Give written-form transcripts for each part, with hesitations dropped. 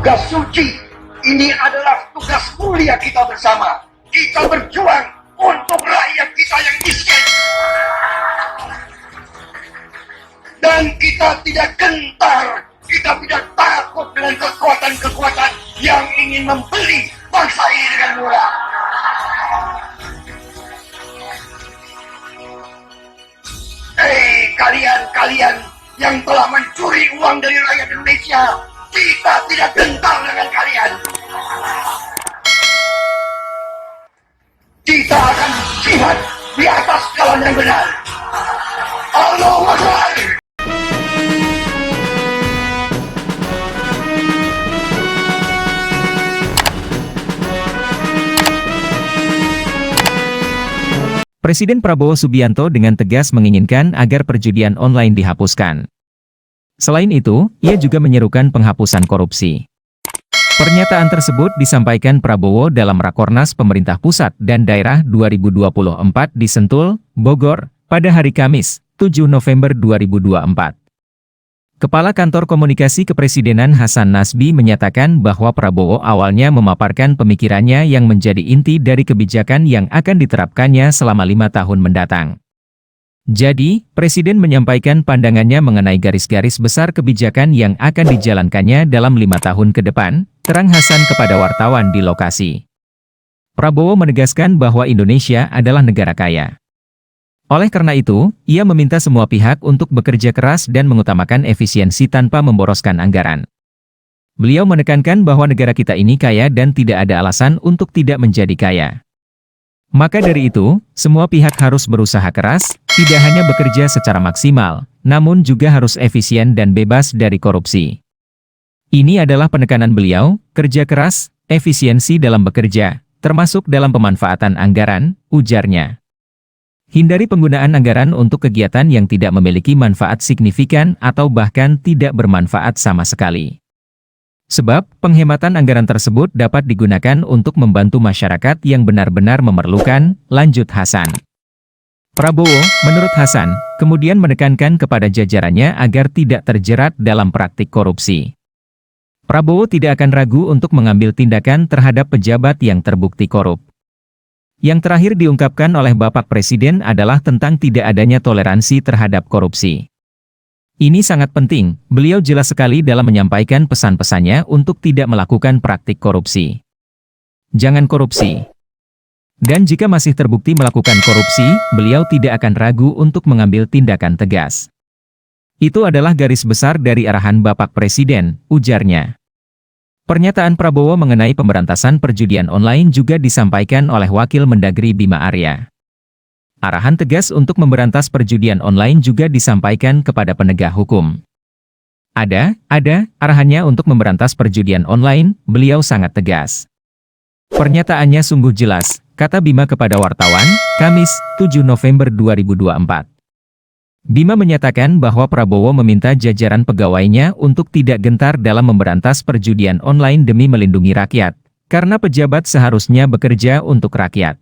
tugas suci. Ini adalah tugas mulia kita bersama. Kita berjuang untuk rakyat kita yang miskin. Dan kita tidak gentar, kita tidak takut dengan kekuatan-kekuatan yang ingin membeli bangsa ini dengan murah. Hei kalian yang telah mencuri uang dari rakyat Indonesia, kita tidak gentar dengan kalian. Kita akan jihad di atas jalan yang benar. Allahu Akbar. Presiden Prabowo Subianto dengan tegas menginginkan agar perjudian online dihapuskan. Selain itu, ia juga menyerukan penghapusan korupsi. Pernyataan tersebut disampaikan Prabowo dalam Rakornas Pemerintah Pusat dan Daerah 2024 di Sentul, Bogor, pada hari Kamis, 7 November 2024. Kepala Kantor Komunikasi Kepresidenan Hasan Nasbi menyatakan bahwa Prabowo awalnya memaparkan pemikirannya yang menjadi inti dari kebijakan yang akan diterapkannya selama 5 tahun mendatang. Jadi, Presiden menyampaikan pandangannya mengenai garis-garis besar kebijakan yang akan dijalankannya dalam 5 tahun ke depan, terang Hasan kepada wartawan di lokasi. Prabowo menegaskan bahwa Indonesia adalah negara kaya. Oleh karena itu, ia meminta semua pihak untuk bekerja keras dan mengutamakan efisiensi tanpa memboroskan anggaran. Beliau menekankan bahwa negara kita ini kaya dan tidak ada alasan untuk tidak menjadi kaya. Maka dari itu, semua pihak harus berusaha keras, tidak hanya bekerja secara maksimal, namun juga harus efisien dan bebas dari korupsi. Ini adalah penekanan beliau, kerja keras, efisiensi dalam bekerja, termasuk dalam pemanfaatan anggaran, ujarnya. Hindari penggunaan anggaran untuk kegiatan yang tidak memiliki manfaat signifikan atau bahkan tidak bermanfaat sama sekali. Sebab, penghematan anggaran tersebut dapat digunakan untuk membantu masyarakat yang benar-benar memerlukan, lanjut Hasan. Prabowo, menurut Hasan, kemudian menekankan kepada jajarannya agar tidak terjerat dalam praktik korupsi. Prabowo tidak akan ragu untuk mengambil tindakan terhadap pejabat yang terbukti korup. Yang terakhir diungkapkan oleh Bapak Presiden adalah tentang tidak adanya toleransi terhadap korupsi. Ini sangat penting, beliau jelas sekali dalam menyampaikan pesan-pesannya untuk tidak melakukan praktik korupsi. Jangan korupsi. Dan jika masih terbukti melakukan korupsi, beliau tidak akan ragu untuk mengambil tindakan tegas. Itu adalah garis besar dari arahan Bapak Presiden, ujarnya. Pernyataan Prabowo mengenai pemberantasan perjudian online juga disampaikan oleh Wakil Mendagri Bima Arya. Arahan tegas untuk memberantas perjudian online juga disampaikan kepada penegak hukum. Ada arahannya untuk memberantas perjudian online, beliau sangat tegas. Pernyataannya sungguh jelas, kata Bima kepada wartawan, Kamis, 7 November 2024. Bima menyatakan bahwa Prabowo meminta jajaran pegawainya untuk tidak gentar dalam memberantas perjudian online demi melindungi rakyat, karena pejabat seharusnya bekerja untuk rakyat.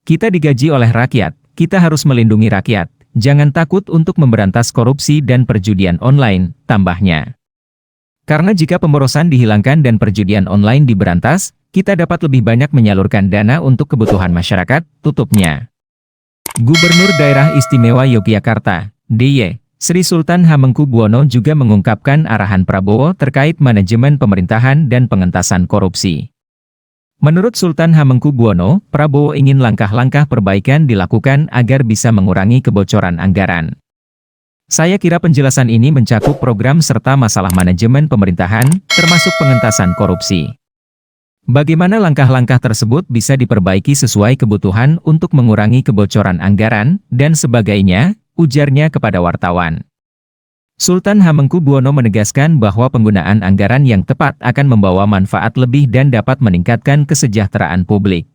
Kita digaji oleh rakyat, kita harus melindungi rakyat, jangan takut untuk memberantas korupsi dan perjudian online, tambahnya. Karena jika pemborosan dihilangkan dan perjudian online diberantas, kita dapat lebih banyak menyalurkan dana untuk kebutuhan masyarakat, tutupnya. Gubernur Daerah Istimewa Yogyakarta, DIY, Sri Sultan Hamengkubuwono juga mengungkapkan arahan Prabowo terkait manajemen pemerintahan dan pengentasan korupsi. Menurut Sultan Hamengkubuwono, Prabowo ingin langkah-langkah perbaikan dilakukan agar bisa mengurangi kebocoran anggaran. Saya kira penjelasan ini mencakup program serta masalah manajemen pemerintahan, termasuk pengentasan korupsi. Bagaimana langkah-langkah tersebut bisa diperbaiki sesuai kebutuhan untuk mengurangi kebocoran anggaran, dan sebagainya, ujarnya kepada wartawan. Sultan Hamengkubuwono menegaskan bahwa penggunaan anggaran yang tepat akan membawa manfaat lebih dan dapat meningkatkan kesejahteraan publik.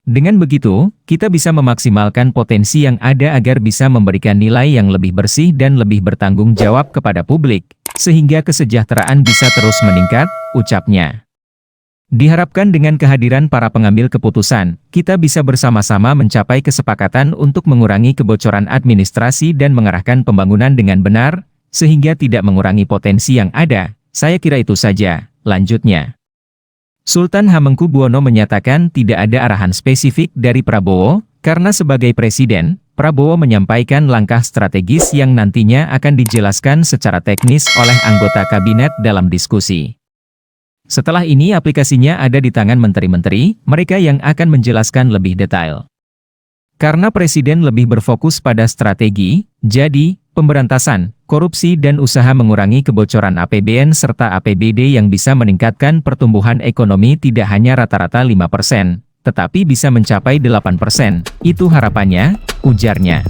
Dengan begitu, kita bisa memaksimalkan potensi yang ada agar bisa memberikan nilai yang lebih bersih dan lebih bertanggung jawab kepada publik, sehingga kesejahteraan bisa terus meningkat, ucapnya. Diharapkan dengan kehadiran para pengambil keputusan, kita bisa bersama-sama mencapai kesepakatan untuk mengurangi kebocoran administrasi dan mengarahkan pembangunan dengan benar, sehingga tidak mengurangi potensi yang ada, Saya kira itu saja, lanjutnya. Sultan Hamengkubuwono menyatakan tidak ada arahan spesifik dari Prabowo, karena sebagai presiden, Prabowo menyampaikan langkah strategis yang nantinya akan dijelaskan secara teknis oleh anggota kabinet dalam diskusi. Setelah ini aplikasinya ada di tangan menteri-menteri, mereka yang akan menjelaskan lebih detail. Karena presiden lebih berfokus pada strategi, jadi, pemberantasan, korupsi dan usaha mengurangi kebocoran APBN serta APBD yang bisa meningkatkan pertumbuhan ekonomi tidak hanya rata-rata 5%, tetapi bisa mencapai 8%, itu harapannya, ujarnya.